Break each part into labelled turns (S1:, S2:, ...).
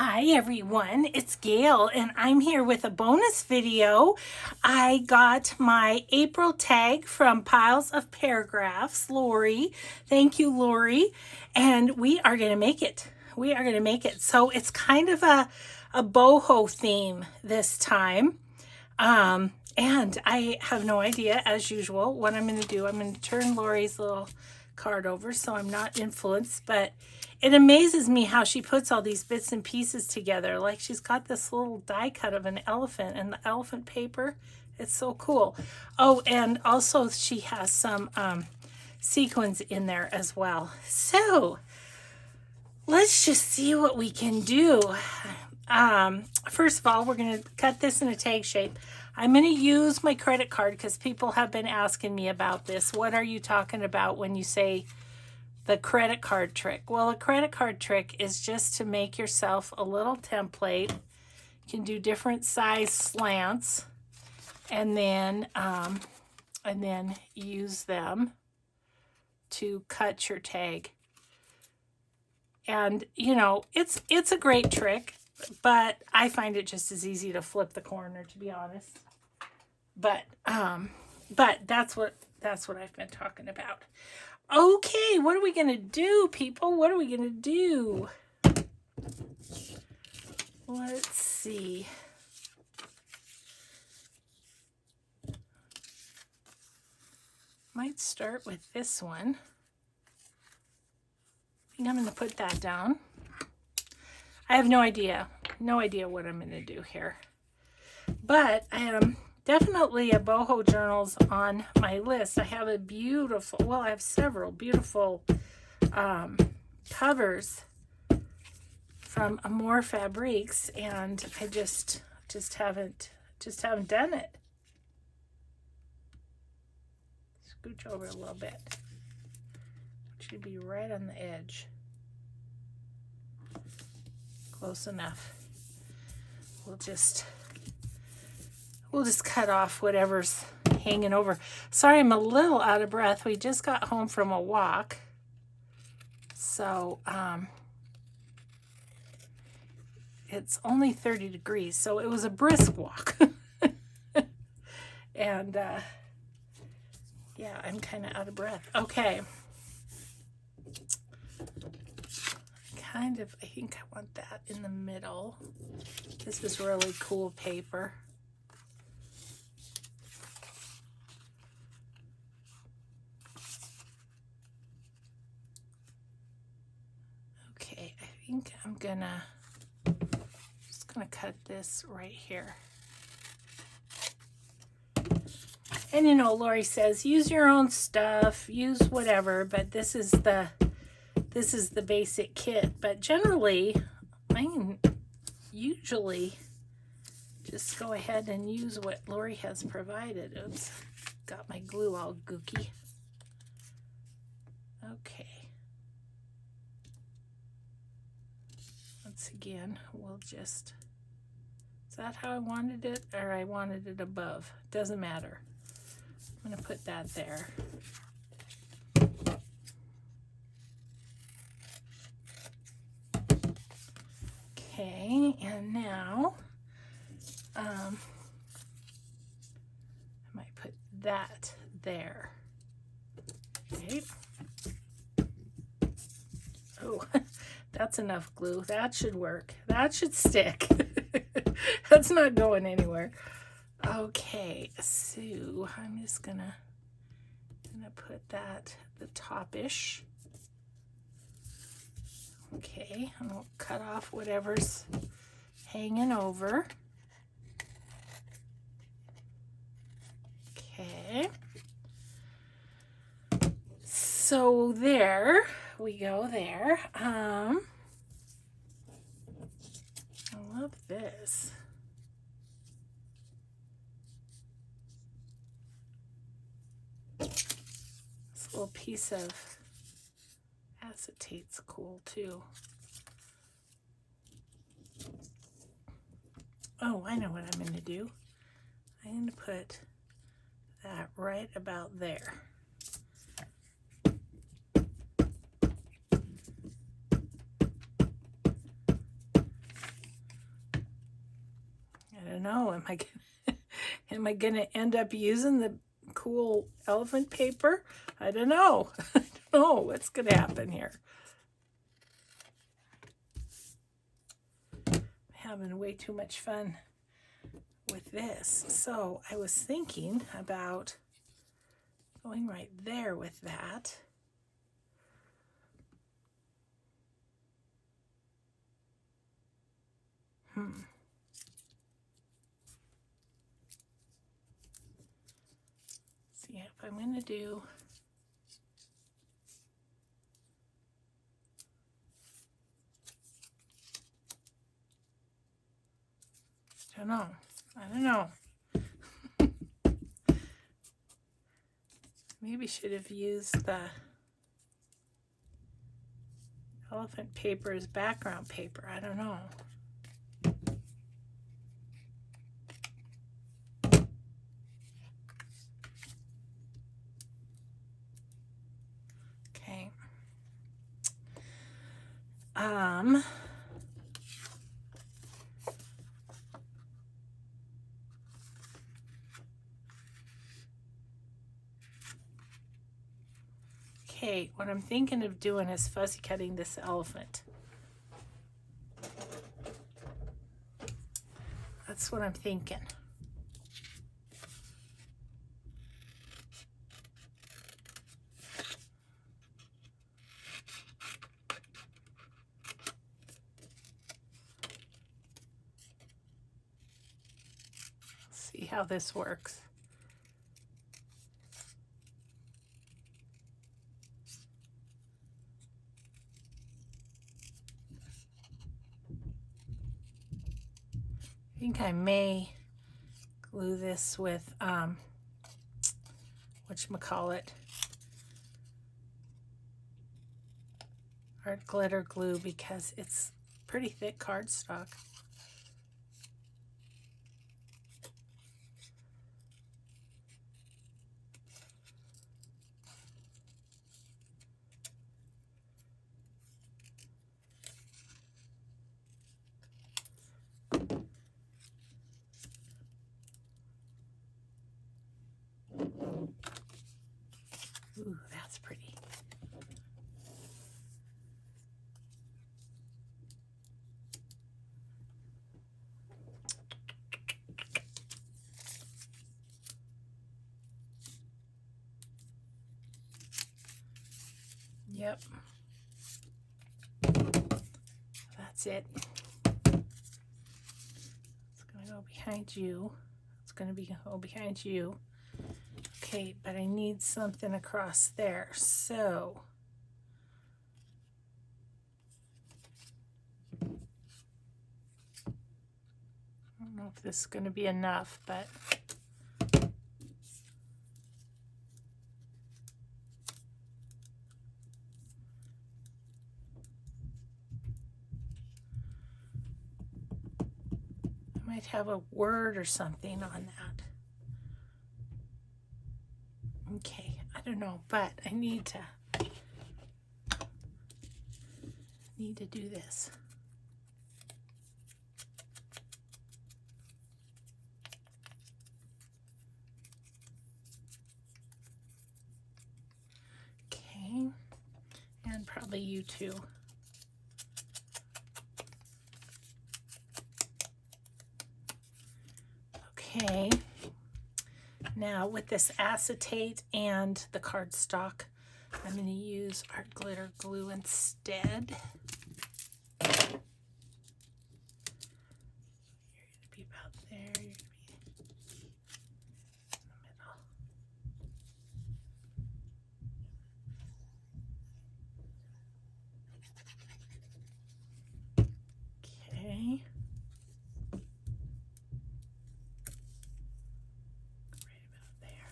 S1: Hi everyone, it's Gail and I'm here with a bonus video. I got my April tag from Piles of Paragraphs, Lori. Thank you, Lori. And we are going to make it. We are going to make it. So it's kind of a boho theme this time. And I have no idea, as usual, what I'm going to do. I'm going to turn Lori's little card over so I'm not influenced, but it amazes me how she puts all these bits and pieces together. Like she's got this little die cut of an elephant and the elephant paper. It's so cool. Oh, and also she has some sequins in there as well. So let's just see what we can do. First of all, we're going to cut this in a tag shape. I'm going to use my credit card because people have been asking me about this. What are you talking about when you say the credit card trick? Well, a credit card trick is just to make yourself a little template. You can do different size slants and then use them to cut your tag. And you know, it's a great trick, but I find it just as easy to flip the corner, to be honest. But that's what I've been talking about. Okay, what are we gonna do, people? What are we gonna do? Let's see. Might start with this one. I think I'm gonna put that down. I have no idea what I'm gonna do here. But I am definitely a Boho Journals on my list. I have I have several beautiful covers from Amore Fabriques, and I just haven't done it. Scooch over a little bit. It should be right on the edge. Close enough. We'll just cut off whatever's hanging over. Sorry, I'm a little out of breath. We just got home from a walk. So, it's only 30 degrees, so it was a brisk walk. And, yeah, I'm kind of out of breath. Okay. I think I want that in the middle. This is really cool paper. Okay, I think I'm just gonna cut this right here. And you know, Lori says use your own stuff, use whatever, but this is the basic kit. But generally, I can usually just go ahead and use what Lori has provided. Oops, got my glue all gooky. Okay. Once again, we'll just, is that how I wanted it? Or I wanted it above? Doesn't matter. I'm gonna put that there. Okay, and now I might put that there. Okay. Oh, that's enough glue. That should work. That should stick. That's not going anywhere. Okay, so I'm just gonna put that the top-ish. Okay, and we'll cut off whatever's hanging over. Okay. So there we go there. I love this. This little piece of acetate's cool too. Oh, I know what I'm going to do. I'm going to put that right about there. don't know. Am I gonna end up using the cool elephant paper? I don't know. I don't know what's gonna happen here. I'm having way too much fun with this. So I was thinking about going right there with that. See if I'm going to do I don't know. Maybe should have used the elephant paper as background paper. I don't know. Okay. Okay, what I'm thinking of doing is fussy cutting this elephant. That's what I'm thinking. See how this works. I think I may glue this with whatchamacallit, art glitter glue, because it's pretty thick cardstock. Ooh, that's pretty. Yep. That's it. It's going to go behind you. It's going to go behind you. Okay, but I need something across there. So I don't know if this is going to be enough, but I might have a word or something on that. Okay, I don't know, but I need to do this. Okay, and probably you too. Okay, now with this acetate and the cardstock, I'm going to use art glitter glue instead. You're going to be about there. You're going to be in the middle. Okay. Right about there.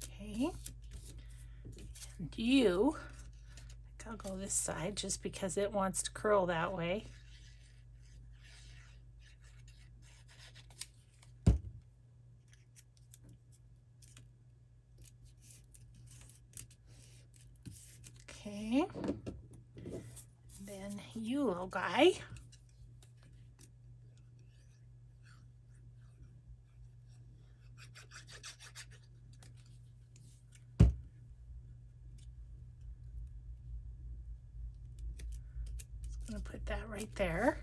S1: Okay. And you, I'll go this side just because it wants to curl that way. Okay. Then you, little guy. I'm going to put that right there.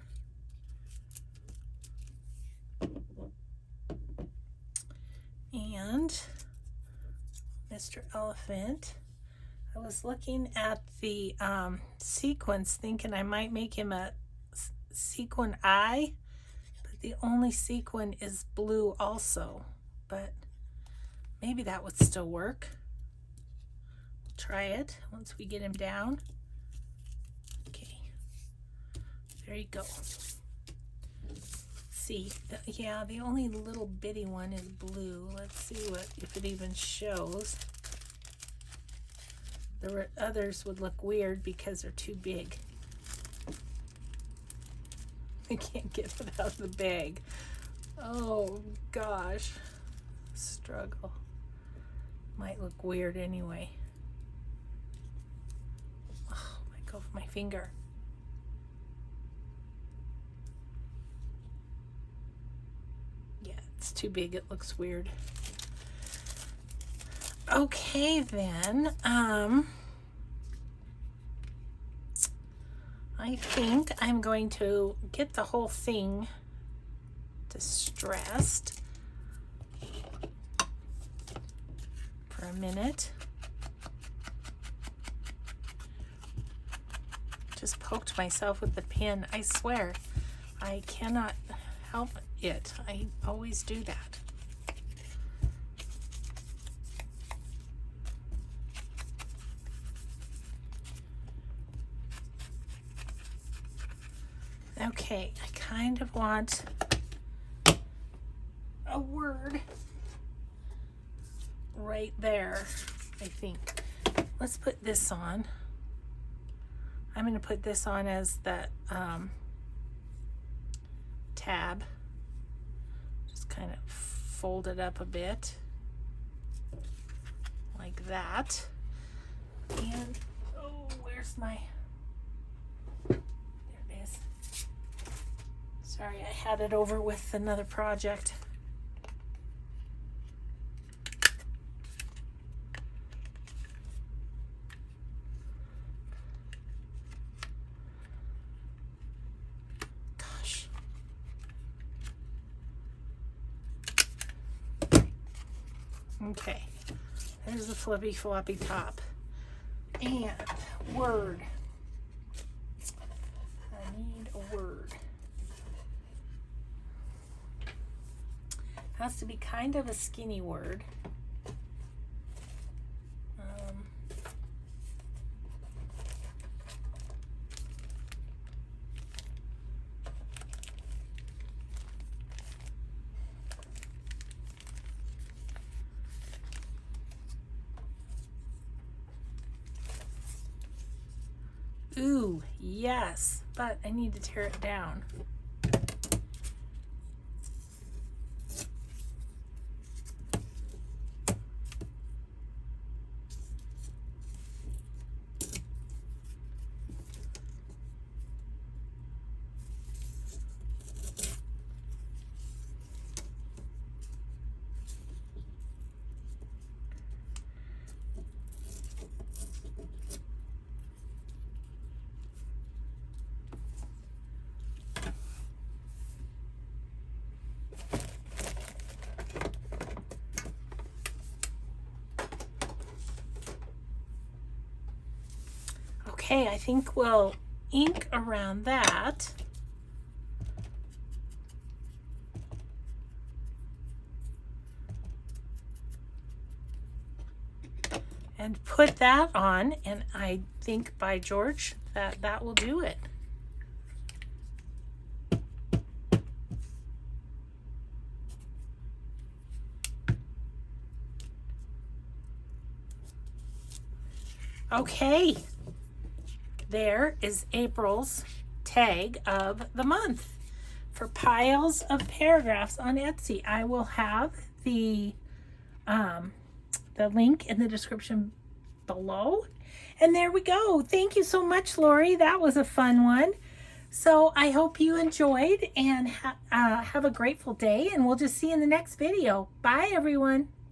S1: And Mr. Elephant, I was looking at the sequins thinking I might make him a sequin eye, but the only sequin is blue also, but maybe that would still work. We'll try it once we get him down. Okay, there you go. See, yeah, the only little bitty one is blue. Let's see if it even shows. The others would look weird because they're too big. I can't get it out of the bag. Oh gosh, struggle. Might look weird anyway. Oh, let go of my finger. Yeah, it's too big. It looks weird. Okay then, I think I'm going to get the whole thing distressed for a minute. Just poked myself with the pin. I swear, I cannot help it. I always do that. Okay, I kind of want a word right there, I think. Let's put this on. I'm going to put this on as the tab. Just kind of fold it up a bit like that. And, oh, where's my... Sorry, I had it over with another project. Gosh. Okay, there's the flippy floppy top. And word. I need a word. Has to be kind of a skinny word. Ooh, yes, but I need to tear it down. Okay, I think we'll ink around that. And put that on, and I think, by George, that will do it. Okay. There is April's tag of the month for Piles of Paragraphs on Etsy. I will have the link in the description below. And there we go. Thank you so much, Lori. That was a fun one. So I hope you enjoyed and have a grateful day, and we'll just see you in the next video. Bye, everyone.